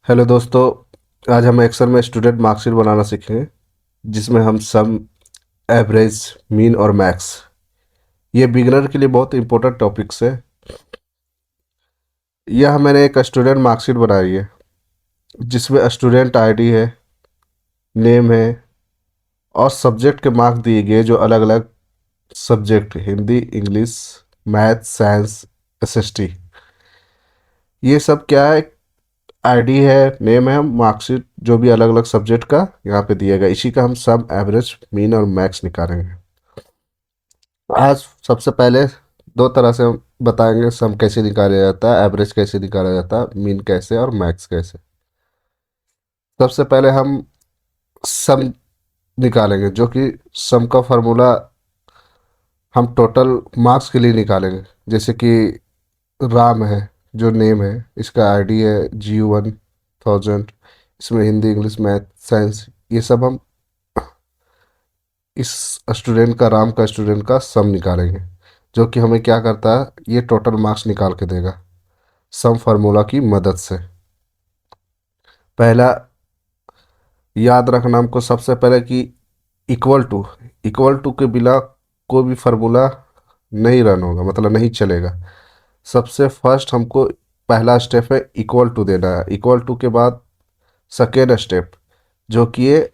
Hello दोस्तों। आज हम एक्सेल में स्टूडेंट मार्कशीट बनाना सीखेंगे जिसमें हम सम, एवरेज, मीन और मैक्स, ये बिगिनर के लिए बहुत इंपॉर्टेंट टॉपिक्स है। यह मैंने एक स्टूडेंट मार्कशीट बनाई है जिसमें स्टूडेंट आईडी है, नेम है और सब्जेक्ट के मार्क दिए गए जो अलग अलग subject, Hindi, English, math, science, SST, ये सब क्या है, आईडी है, नेम है, मार्कशीट जो भी अलग अलग सब्जेक्ट का यहाँ पे दिया गया, इसी का हम सम, एवरेज, मीन और मैक्स निकालेंगे। आज सबसे पहले दो तरह से हम बताएंगे, सम कैसे निकाला जाता है, एवरेज कैसे निकाला जाता है, मीन कैसे और मैक्स कैसे। सबसे पहले हम सम निकालेंगे, जो कि सम का फॉर्मूला हम टोटल मार्क्स के लिए निकालेंगे। जैसे कि राम है, जो नेम है, इसका आईडी है GU 1000, इसमें हिंदी, इंग्लिश, मैथ, साइंस, ये सब हम इस स्टूडेंट का, राम का स्टूडेंट का सम निकालेंगे, जो कि हमें क्या करता है, ये टोटल मार्क्स निकाल के देगा सम फार्मूला की मदद से। पहला याद रखना हमको सबसे पहले कि इक्वल टू के बिना कोई भी फार्मूला नहीं रन होगा, मतलब नहीं चलेगा। सबसे फर्स्ट हमको पहला स्टेप है इक्वल टू देना है। इक्वल टू के बाद सेकेंड स्टेप, जो कि ये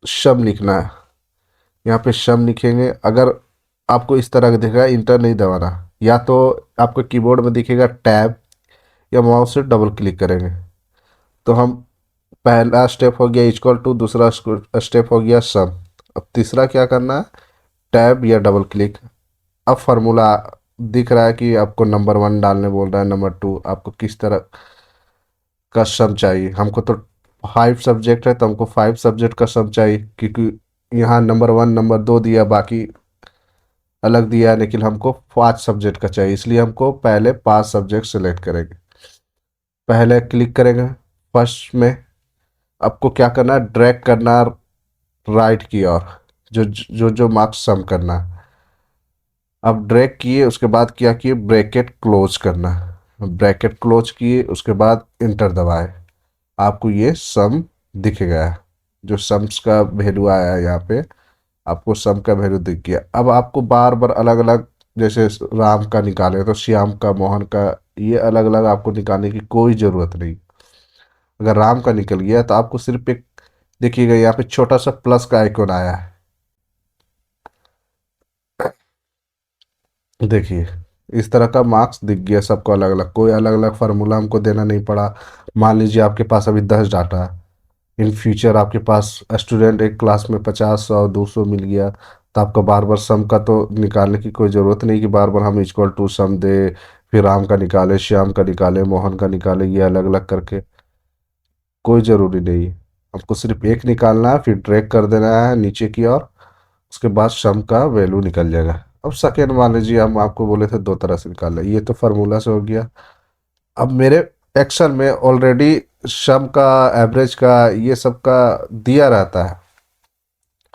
सम लिखना है। यहाँ पे सम लिखेंगे। अगर आपको इस तरह का दिखेगा, इंटर नहीं दबाना, या तो आपको कीबोर्ड में दिखेगा टैब, या माउस से डबल क्लिक करेंगे। तो हम पहला स्टेप हो गया इक्वल टू, दूसरा स्टेप हो गया सम। अब तीसरा क्या करना है, टैब या डबल क्लिक। अब फार्मूला दिख रहा है कि आपको नंबर 1 डालने बोल रहा है, नंबर 2 आपको किस तरह का सम चाहिए। हमको तो 5 सब्जेक्ट है, तो हमको 5 सब्जेक्ट का सम चाहिए, क्योंकि यहाँ नंबर 1 नंबर 2 दिया, बाकी अलग दिया है, लेकिन हमको 5 सब्जेक्ट का चाहिए, इसलिए हमको पहले 5 सब्जेक्ट सेलेक्ट करेंगे। पहले क्लिक करेंगे फर्स्ट में। आपको क्या करना है, ड्रैग करना राइट की ओर, जो मार्क्स सम करना है। अब ड्रैग किए, उसके बाद क्या किए, ब्रैकेट क्लोज करना। ब्रैकेट क्लोज किए, उसके बाद इंटर दबाए, आपको ये सम दिख गया है। जो सम्स का वैल्यू आया है यहाँ पे, आपको सम का वैल्यू दिख गया। अब आपको बार बार अलग अलग, जैसे राम का निकाले तो श्याम का, मोहन का, ये अलग अलग आपको निकालने की कोई ज़रूरत नहीं। अगर राम का निकल गया तो आपको सिर्फ एक, देखिएगा यहाँ पे छोटा सा प्लस का आइकॉन आया है, देखिए इस तरह का मार्क्स दिख गया सबको अलग अलग, कोई अलग अलग फार्मूला हमको देना नहीं पड़ा। मान लीजिए आपके पास अभी 10 डाटा है, इन फ्यूचर आपके पास स्टूडेंट एक क्लास में 50, 100, 200 मिल गया, तो आपको बार बार सम का तो निकालने की कोई ज़रूरत नहीं कि बार बार हम इक्वल टू सम दे, फिर राम का निकाले, श्याम का निकाले, मोहन का निकाले, ये अलग अलग करके कोई ज़रूरी नहीं है। हमको सिर्फ एक निकालना है, फिर ड्रैग कर देना है नीचे की ओर, उसके बाद सम का वैल्यू निकल जाएगा। अब सेकेंड मान लीजिए, हम आपको बोले थे दो तरह से निकालना, ये तो फार्मूला से हो गया। अब मेरे एक्सेल में ऑलरेडी सम का, एवरेज का, ये सब का दिया रहता है।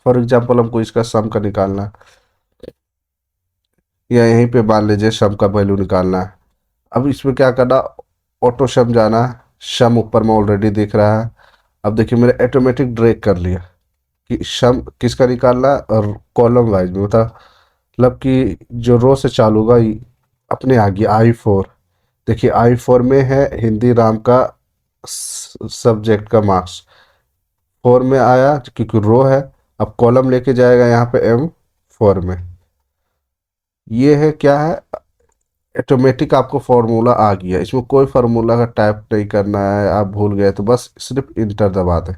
फॉर एग्जांपल हमको इसका सम का निकालना है, या यहीं पे मान लीजिए सम का वैल्यू निकालना है। अब इसमें क्या करना, ऑटो सम जाना है। सम ऊपर में ऑलरेडी दिख रहा है। अब देखिए मैंने ऑटोमेटिक ड्रैग कर लिया कि सम किसका निकालना है, और कॉलम वाइज में मतलब कि जो रो से चालू होगा अपने आ गया I4। देखिए I4 में है हिंदी राम का सब्जेक्ट का मार्क्स, 4 में आया क्योंकि रो है। अब कॉलम लेके जाएगा यहाँ पे M4 में। ये है क्या है, ऑटोमेटिक आपको फार्मूला आ गया, इसमें कोई फार्मूला का टाइप नहीं करना है। आप भूल गए तो बस सिर्फ इंटर दबा दें।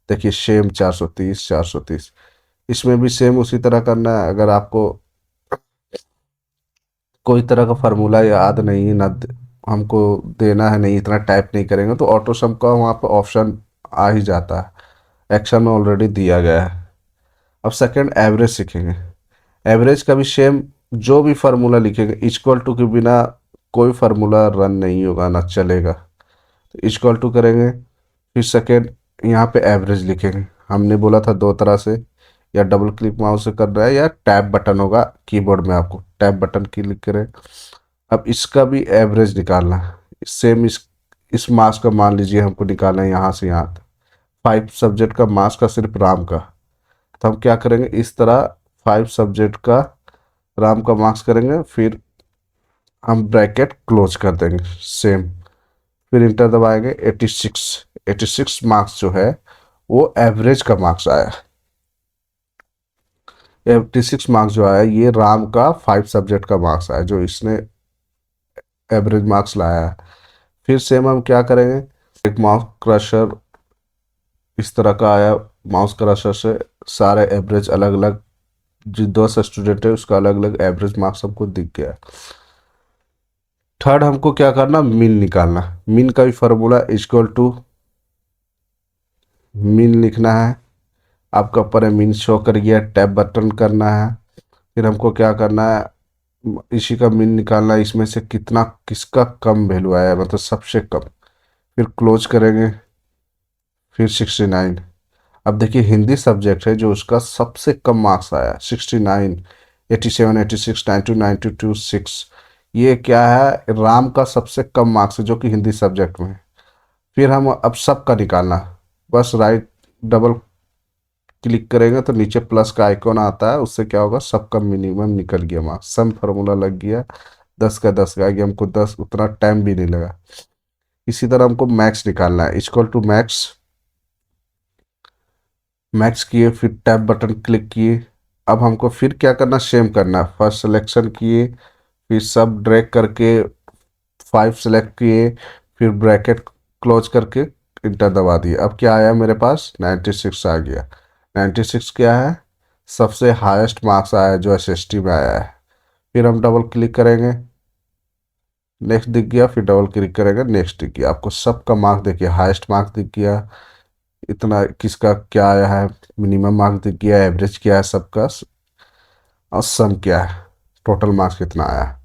देखिए सेम 430, 430, इसमें भी सेम उसी तरह करना है। अगर आपको कोई तरह का फार्मूला याद नहीं, ना हमको देना है, नहीं इतना टाइप नहीं करेंगे, तो ऑटो सम का वहाँ पे ऑप्शन आ ही जाता है, एक्शन में ऑलरेडी दिया गया है। अब सेकंड एवरेज सीखेंगे। एवरेज का भी सेम, जो भी फार्मूला लिखेंगे, इक्वल टू के बिना कोई फार्मूला रन नहीं होगा, ना चलेगा। तो इक्वल टू करेंगे, फिर सेकेंड यहाँ पे एवरेज लिखेंगे। हमने बोला था दो तरह से, या डबल क्लिक माउस से कर रहा है, या टैब बटन होगा कीबोर्ड में, आपको टैब बटन क्लिक करें। अब इसका भी एवरेज निकालना है, सेम इस मार्क्स का मान लीजिए हमको निकालना है यहाँ से यहाँ तक, 5 सब्जेक्ट का मार्क्स का सिर्फ राम का। तो हम क्या करेंगे, इस तरह 5 सब्जेक्ट का राम का मार्क्स करेंगे, फिर हम ब्रैकेट क्लोज कर देंगे सेम, फिर इंटर दबाएंगे। 86 मार्क्स जो है वो एवरेज का मार्क्स आया। 86 मार्क्स जो आया ये राम का 5 सब्जेक्ट का मार्क्स आया, जो इसने एवरेज मार्क्स लाया है। फिर सेम हम क्या करेंगे, एक माउस क्रशर इस तरह का आया, माउस क्रशर से सारे एवरेज अलग अलग, जो 10 स्टूडेंट है उसका अलग अलग एवरेज मार्क्स हमको दिख गया। थर्ड हमको क्या करना, मीन निकालना। मीन का भी फार्मूला इक्वल टू मीन लिखना है। आपका ऊपर है मीन शो कर गया, टैब बटन करना है। फिर हमको क्या करना है, इसी का मीन निकालना है, इसमें से कितना किसका कम वैल्यू आया है, मतलब सबसे कम। फिर क्लोज करेंगे, फिर 69। अब देखिए हिंदी सब्जेक्ट है जो उसका सबसे कम मार्क्स आया 69, 87, 86, 92, 92, 6। ये क्या है, राम का सबसे कम मार्क्स है जो कि हिंदी सब्जेक्ट में है। फिर हम अब सबका निकालना, बस राइट डबल क्लिक करेंगे तो नीचे प्लस का आइकॉन आता है, उससे क्या होगा, सबका मिनिमम निकल गया मार्क्स, सम फार्मूला लग गया। 10 का 10 आ गया, हमको 10 उतना टाइम भी नहीं लगा। इसी तरह हमको मैक्स निकालना है, इक्वल टू मैक्स। मैक्स किए, फिर टैब बटन क्लिक किए। अब हमको फिर क्या करना, सेम करना। फर्स्ट सिलेक्शन किए, फिर सब ड्रैग करके 5 सेलेक्ट किए, फिर ब्रैकेट क्लोज करके इंटर दबा दिए। अब क्या आया मेरे पास, 96 आ गया। 96 क्या है, सबसे हाईएस्ट मार्क्स आया है जो एसएसटी में आया है। फिर हम डबल क्लिक करेंगे, नेक्स्ट दिख गया, फिर डबल क्लिक करेंगे, नेक्स्ट दिख गया। आपको सबका मार्क्स देखिए, हाईएस्ट मार्क्स दिख गया, इतना किसका क्या आया है, मिनिमम मार्क्स दिख गया, एवरेज क्या है सबका, और सम क्या है, टोटल मार्क्स कितना आया।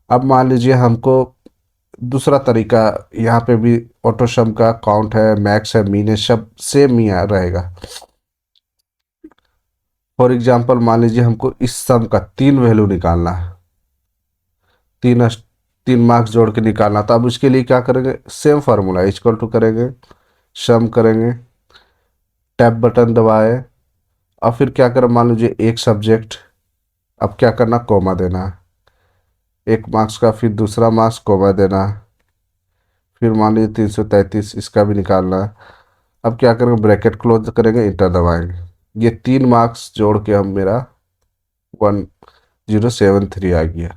अब मान लीजिए हमको दूसरा तरीका, यहाँ पे भी ऑटो सम का काउंट है, मैक्स है, मीन है, सब सेम ही रहेगा। फॉर एग्जांपल मान लीजिए हमको इस सम का 3 वैल्यू निकालना है, तीन 3 मार्क्स जोड़ के निकालना। तो अब उसके लिए क्या करेंगे, सेम फार्मूला इक्वल टू करेंगे, सम करेंगे, टैब बटन दबाए, और फिर क्या करें, मान लीजिए एक सब्जेक्ट, अब क्या करना, कॉमा देना है, 1 मार्क्स का, फिर दूसरा मार्क्स कॉमा देना है, फिर मान लीजिए 333 इसका भी निकालना है। अब क्या करेंगे, ब्रैकेट क्लोज करेंगे, इंटर दबाएंगे। ये 3 मार्क्स जोड़ के हम मेरा 1073 आ गया।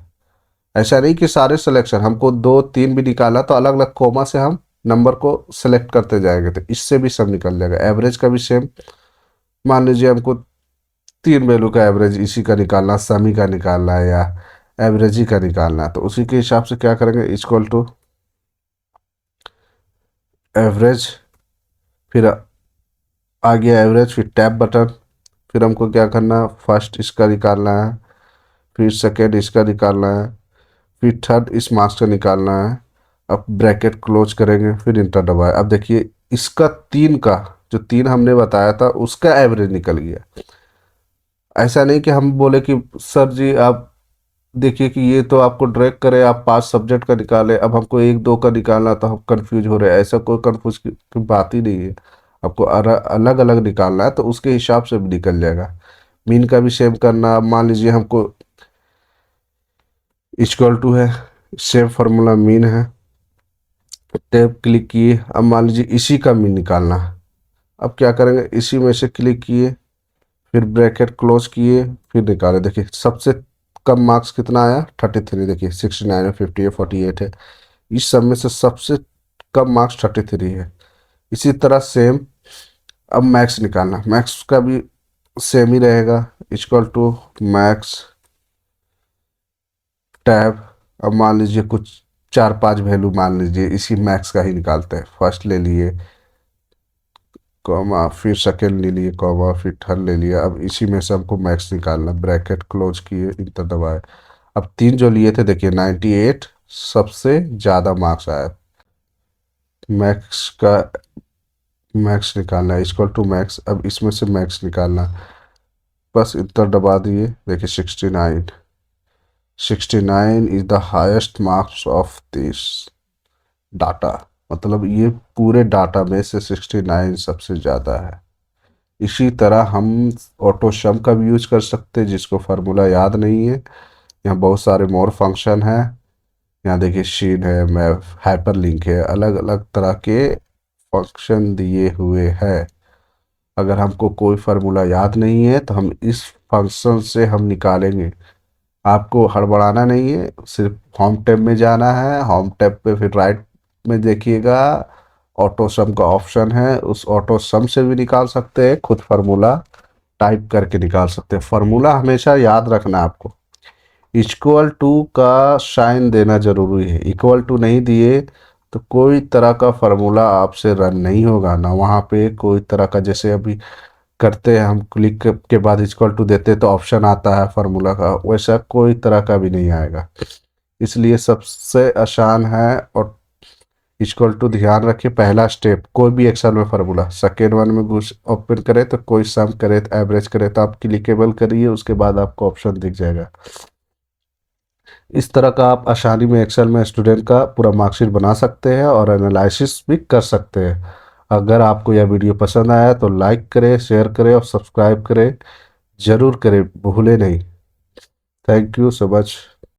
ऐसा नहीं कि सारे सिलेक्शन, हमको 2 3 भी निकाला तो अलग अलग कोमा से हम नंबर को सेलेक्ट करते जाएंगे, तो इससे भी सब निकल जाएगा। एवरेज का भी सेम, मान लीजिए हमको 3 वैल्यू का एवरेज इसी का निकालना, समी का निकालना है या एवरेज ही का निकालना है, तो उसी के हिसाब से क्या करेंगे, इक्वल टू एवरेज, फिर आ गया एवरेज, फिर टैब बटन, फिर हमको क्या करना, फर्स्ट इसका निकालना है, फिर सेकेंड इसका निकालना है, फिर थर्ड इस मार्क्स का निकालना है। अब ब्रैकेट क्लोज करेंगे, फिर इंटर दबाए। अब देखिए इसका 3 का, जो 3 हमने बताया था उसका एवरेज निकल गया। ऐसा नहीं कि हम बोले कि सर जी आप देखिए कि ये तो आपको ड्रैग करे, आप 5 सब्जेक्ट का निकाले, अब हमको 1 2 का निकालना, तो हम कंफ्यूज हो रहे हैं। ऐसा कोई कंफ्यूज की बात ही नहीं है। आपको अलग अलग निकालना है तो उसके हिसाब से भी निकल जाएगा। मीन का भी सेम करना। अब मान लीजिए हमको इक्वल टू है, सेम फार्मूला मीन है, टैब क्लिक किए। अब मान लीजिए इसी का मीन निकालना है। अब क्या करेंगे, इसी में से क्लिक किए, फिर ब्रैकेट क्लोज किए, फिर निकाले। देखिए सबसे कम मार्क्स कितना आया, 33। देखिए 69 है, 50 है, 48 है। इस सब में से सबसे कम मार्क्स 33 है। इसी तरह सेम अब मैक्स निकालना, मैक्स का भी सेम ही रहेगा, इक्वल टू मैक्स टैब। अब मान लीजिए कुछ 4 5 वैल्यू मान लीजिए इसी मैक्स का ही निकालते हैं। फर्स्ट ले लिए कॉमा, फिर सेकेंड ले लिए कॉमा, फिर थर्ड ले लिया। अब इसी में से हमको मैक्स निकालना, ब्रैकेट क्लोज किए, इंटर दबाए। अब 3 जो लिए थे, देखिए 98 सबसे ज़्यादा मार्क्स आया। मैक्स का मैक्स निकालना है, इक्वल टू मैक्स। अब इसमें से मैक्स निकालना, बस इंटर दबा दिए। देखिए 69, 69 is the highest marks of this data. मतलब ये पूरे डाटा में से 69 सबसे ज़्यादा है। इसी तरह हम ऑटो सम का भी यूज कर सकते हैं, जिसको फार्मूला याद नहीं है। यहाँ बहुत सारे मोर फंक्शन हैं। यहाँ देखिए शीन है, मैप, हाइपर लिंक है, अलग अलग तरह के फंक्शन दिए हुए हैं। अगर हमको कोई फार्मूला याद नहीं है तो हम इस फंक्शन से हम निकालेंगे। आपको हड़बड़ाना नहीं है, सिर्फ होम टैब में जाना है। होम टैब पे फिर राइट में देखिएगा ऑटो सम का ऑप्शन है, उस ऑटो सम से भी निकाल सकते हैं, खुद फार्मूला टाइप करके निकाल सकते हैं। फार्मूला हमेशा याद रखना आपको, इक्वल टू का साइन देना जरूरी है। इक्वल टू नहीं दिए तो कोई तरह का फार्मूला आपसे रन नहीं होगा ना। वहाँ पे कोई तरह का, जैसे अभी करते हैं हम क्लिक के बाद इक्वल टू देते हैं तो ऑप्शन आता है फार्मूला का, वैसा कोई तरह का भी नहीं आएगा। इसलिए सबसे आसान है। और इक्वल टू ध्यान रखिए, पहला स्टेप कोई भी एक्सेल में फार्मूला, सेकेंड वन में घुस ओपन करे तो कोई सम करे तो एवरेज करे तो आप क्लिकेबल करिए, उसके बाद आपको ऑप्शन दिख जाएगा। इस तरह का आप आसानी में एक्सेल में स्टूडेंट का पूरा मार्कशीट बना सकते हैं और एनालिसिस भी कर सकते हैं। अगर आपको यह वीडियो पसंद आया तो लाइक करें, शेयर करें और सब्सक्राइब करें, ज़रूर करें, भूलें नहीं। Thank you so much.